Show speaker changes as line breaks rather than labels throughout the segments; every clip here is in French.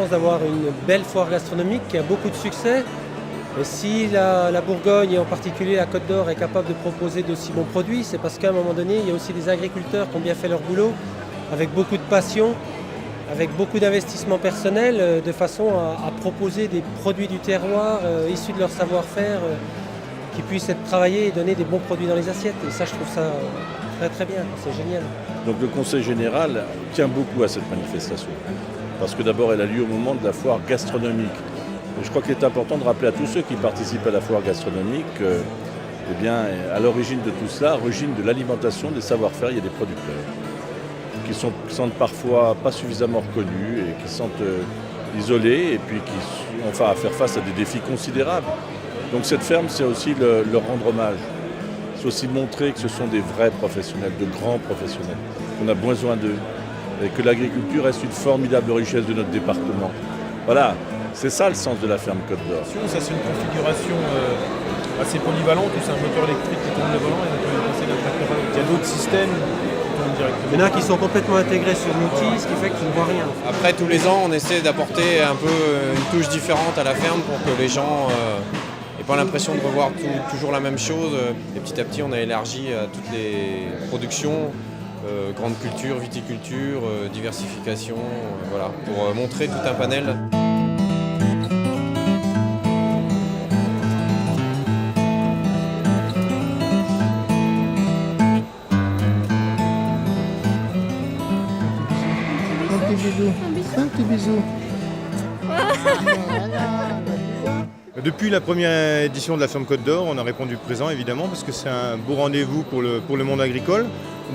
chance d'avoir une belle foire gastronomique qui a beaucoup de succès. Et si la Bourgogne, et en particulier la Côte d'Or, est capable de proposer d'aussi bons produits, c'est parce qu'à un moment donné, il y a aussi des agriculteurs qui ont bien fait leur boulot, avec beaucoup de passion, avec beaucoup d'investissement personnel, de façon à proposer des produits du terroir issus de leur savoir-faire, qui puissent être travaillés et donner des bons produits dans les assiettes. Et ça, je trouve ça très très bien, c'est génial.
Donc le Conseil général tient beaucoup à cette manifestation, parce que d'abord elle a lieu au moment de la foire gastronomique. Et je crois qu'il est important de rappeler à tous ceux qui participent à la foire gastronomique eh bien, à l'origine de tout cela, à l'origine de l'alimentation, des savoir-faire, il y a des producteurs qui sont parfois pas suffisamment reconnus et qui sont isolés et puis qui ont enfin à faire face à des défis considérables. Donc cette ferme, c'est aussi leur rendre hommage. C'est aussi montrer que ce sont des vrais professionnels, de grands professionnels, qu'on a besoin d'eux et que l'agriculture reste une formidable richesse de notre département. Voilà, c'est ça le sens de la ferme Côte d'Or.
Ça, c'est une configuration assez polyvalente où c'est un moteur électrique qui tourne le volant et on peut passer d'un tracteur à l'autre. Il y a d'autres systèmes qui tournent directement.
Il y en a qui sont complètement intégrés sur l'outil, ce qui fait que tu ne vois rien.
Après, tous les ans, on essaie d'apporter un peu une touche différente à la ferme pour que les gens n'aient pas l'impression de revoir toujours la même chose. Et petit à petit, on a élargi à toutes les productions, grande culture, viticulture, diversification, voilà, pour montrer tout un panel.
Un petit bisou.
Depuis la première édition de la ferme Côte d'Or, on a répondu présent évidemment parce que c'est un beau rendez-vous pour le monde agricole.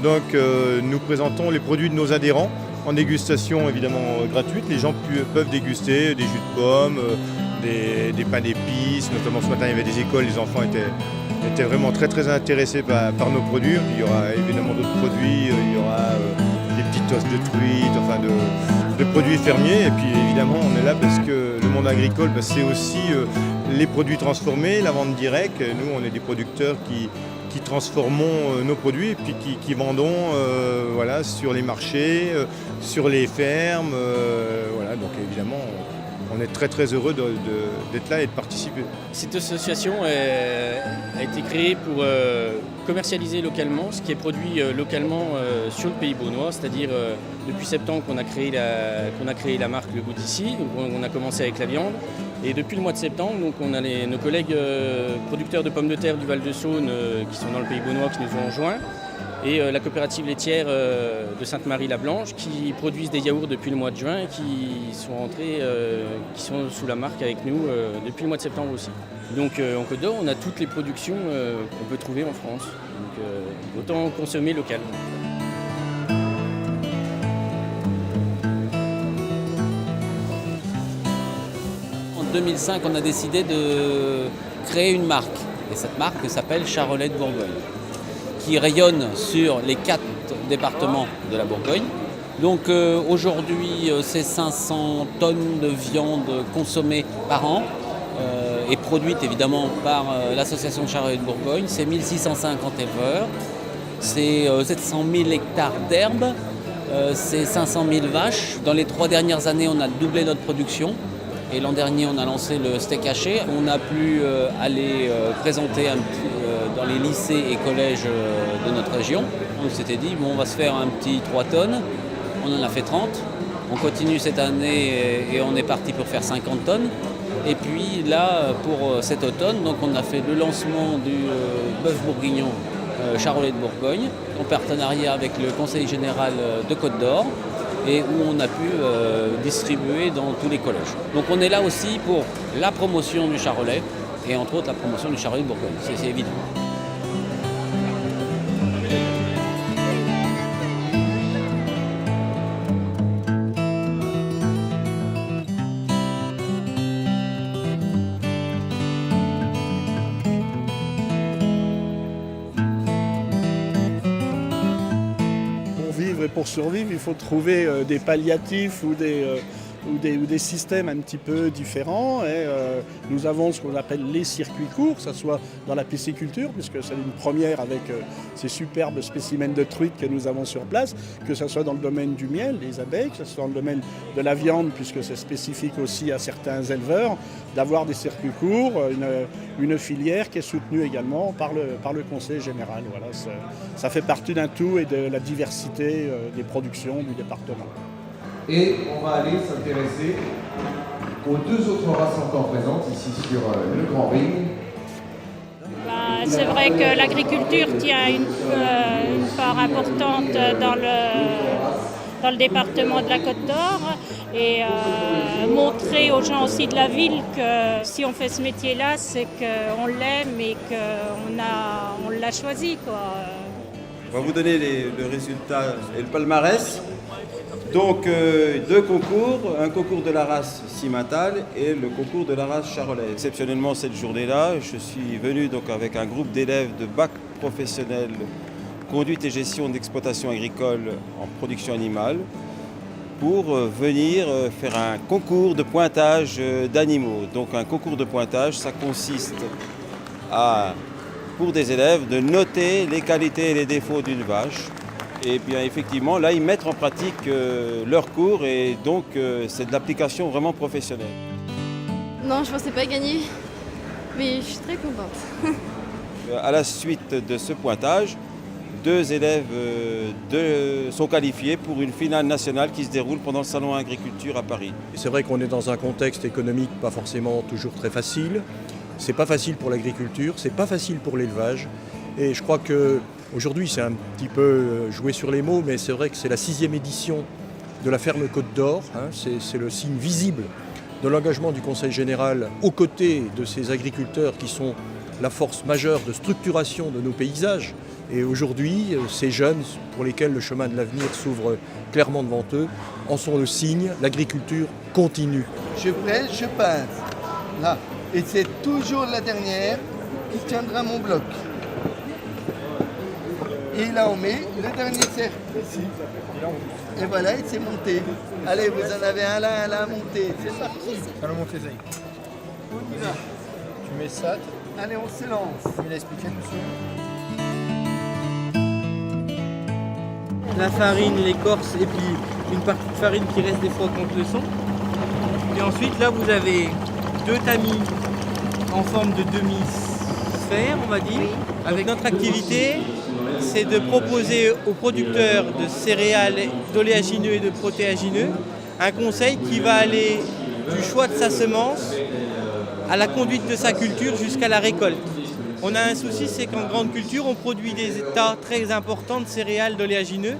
Donc nous présentons les produits de nos adhérents en dégustation évidemment gratuite. Les gens peuvent déguster des jus de pommes, des pains d'épices. Notamment ce matin il y avait des écoles, les enfants étaient vraiment très très intéressés par nos produits. Il y aura évidemment d'autres produits, il y aura des petites tosses de truites, enfin de produits fermiers. Et puis évidemment on est là parce que le monde agricole c'est aussi les produits transformés, la vente directe. Nous on est des producteurs qui transformons nos produits et puis qui vendons voilà, sur les marchés, sur les fermes. Voilà, donc évidemment on est très très heureux d'être là et de participer.
Cette association a été créée pour commercialiser localement ce qui est produit localement sur le pays beaunois, c'est-à-dire depuis septembre qu'on a créé la marque Le Goût d'ici, on a commencé avec la viande. Et depuis le mois de septembre, donc on a nos collègues producteurs de pommes de terre du Val-de-Saône qui sont dans le pays beaunois qui nous ont rejoints et la coopérative laitière de Sainte-Marie-la-Blanche qui produisent des yaourts depuis le mois de juin et qui sont rentrés, qui sont sous la marque avec nous depuis le mois de septembre aussi. Donc en Côte d'Or, on a toutes les productions qu'on peut trouver en France, donc autant consommer local.
En 2005, on a décidé de créer une marque. Et cette marque s'appelle Charolais de Bourgogne, qui rayonne sur les 4 départements de la Bourgogne. Donc aujourd'hui, c'est 500 tonnes de viande consommée par an et produite évidemment par l'association Charolais de Bourgogne. C'est 1650 éleveurs, c'est 700 000 hectares d'herbe, c'est 500 000 vaches. Dans les 3 dernières années, on a doublé notre production. Et l'an dernier, on a lancé le steak haché. On a pu aller présenter dans les lycées et collèges de notre région. On s'était dit, bon, on va se faire un petit 3 tonnes. On en a fait 30. On continue cette année et on est parti pour faire 50 tonnes. Et puis là, pour cet automne, donc on a fait le lancement du bœuf bourguignon Charolais de Bourgogne, en partenariat avec le Conseil général de Côte d'Or, et où on a pu distribuer dans tous les collèges. Donc on est là aussi pour la promotion du charolais, et entre autres la promotion du charolais de Bourgogne, c'est évident.
Et pour survivre, il faut trouver des palliatifs ou ou des systèmes un petit peu différents. Et nous avons ce qu'on appelle les circuits courts, que ce soit dans la pisciculture, puisque c'est une première avec ces superbes spécimens de truites que nous avons sur place, que ce soit dans le domaine du miel, des abeilles, que ce soit dans le domaine de la viande, puisque c'est spécifique aussi à certains éleveurs, d'avoir des circuits courts, une filière qui est soutenue également par le Conseil général. Voilà, ça fait partie d'un tout et de la diversité des productions du département.
Et on va aller s'intéresser aux deux autres races encore présentes ici sur le Grand Ring.
C'est vrai que l'agriculture tient une part importante dans le département de la Côte d'Or et montrer aux gens aussi de la ville que si on fait ce métier-là, c'est qu'on l'aime et qu'on l'a choisi, quoi.
On va vous donner le résultat et le palmarès. Donc deux concours, un concours de la race Simmental et le concours de la race charolaise. Exceptionnellement cette journée-là, je suis venu donc avec un groupe d'élèves de bac professionnel conduite et gestion d'exploitation agricole en production animale pour venir faire un concours de pointage d'animaux. Donc un concours de pointage, ça consiste à, pour des élèves, de noter les qualités et les défauts d'une vache. Et bien effectivement, là, ils mettent en pratique leur cours et donc c'est de l'application vraiment professionnelle.
Non, je ne pensais pas gagner, mais je suis très contente.
À la suite de ce pointage, 2 élèves sont qualifiés pour une finale nationale qui se déroule pendant le Salon Agriculture à Paris.
C'est vrai qu'on est dans un contexte économique pas forcément toujours très facile. C'est pas facile pour l'agriculture, c'est pas facile pour l'élevage. Et je crois qu'aujourd'hui, c'est un petit peu joué sur les mots, mais c'est vrai que c'est la 6e édition de la ferme Côte d'Or. C'est le signe visible de l'engagement du Conseil général aux côtés de ces agriculteurs qui sont la force majeure de structuration de nos paysages. Et aujourd'hui, ces jeunes pour lesquels le chemin de l'avenir s'ouvre clairement devant eux en sont le signe. L'agriculture continue.
Je presse, je pince. Là. Et c'est toujours la dernière qui tiendra mon bloc. Et là on met le dernier cercle ici. Et voilà, il s'est monté. Allez, vous en avez un là à monter. C'est parti. Allons monter ça. On y va. Tu mets ça. Allez, on se lance. Il a expliqué monsieur.
La farine, l'écorce et puis une partie de farine qui reste des fois contre le son. Et ensuite là vous avez 2 tamis en forme de demi-sphère, on va dire. Avec notre activité, c'est de proposer aux producteurs de céréales, d'oléagineux et de protéagineux un conseil qui va aller du choix de sa semence à la conduite de sa culture jusqu'à la récolte. On a un souci, c'est qu'en grande culture, on produit des tas très importants de céréales, d'oléagineux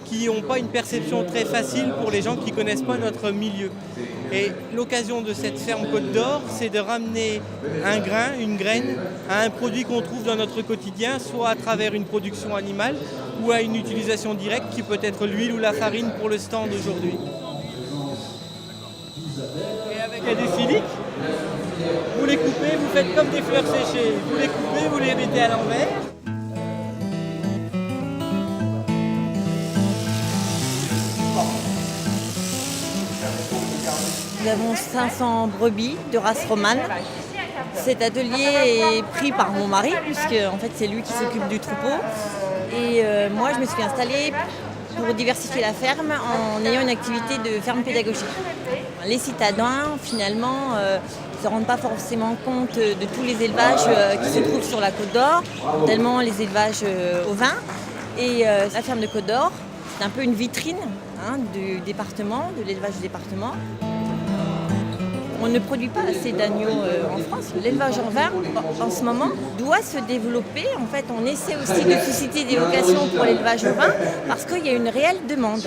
qui n'ont pas une perception très facile pour les gens qui ne connaissent pas notre milieu. Et l'occasion de cette ferme Côte d'Or, c'est de ramener un grain, une graine, à un produit qu'on trouve dans notre quotidien, soit à travers une production animale ou à une utilisation directe qui peut être l'huile ou la farine pour le stand aujourd'hui. Et avec des siliques, vous les coupez, vous faites comme des fleurs séchées. Vous les coupez, vous les mettez à l'envers.
Nous avons 500 brebis de race romane. Cet atelier est pris par mon mari, puisque en fait, c'est lui qui s'occupe du troupeau. Et moi, je me suis installée pour diversifier la ferme en ayant une activité de ferme pédagogique. Les citadins, finalement, ne se rendent pas forcément compte de tous les élevages qui se trouvent sur la Côte d'Or, notamment les élevages ovins. Et la ferme de Côte d'Or, c'est un peu une vitrine du département, de l'élevage du département. On ne produit pas assez d'agneaux en France. L'élevage en vin, en ce moment, doit se développer. En fait, on essaie aussi de susciter des vocations pour l'élevage au vin parce qu'il y a une réelle demande.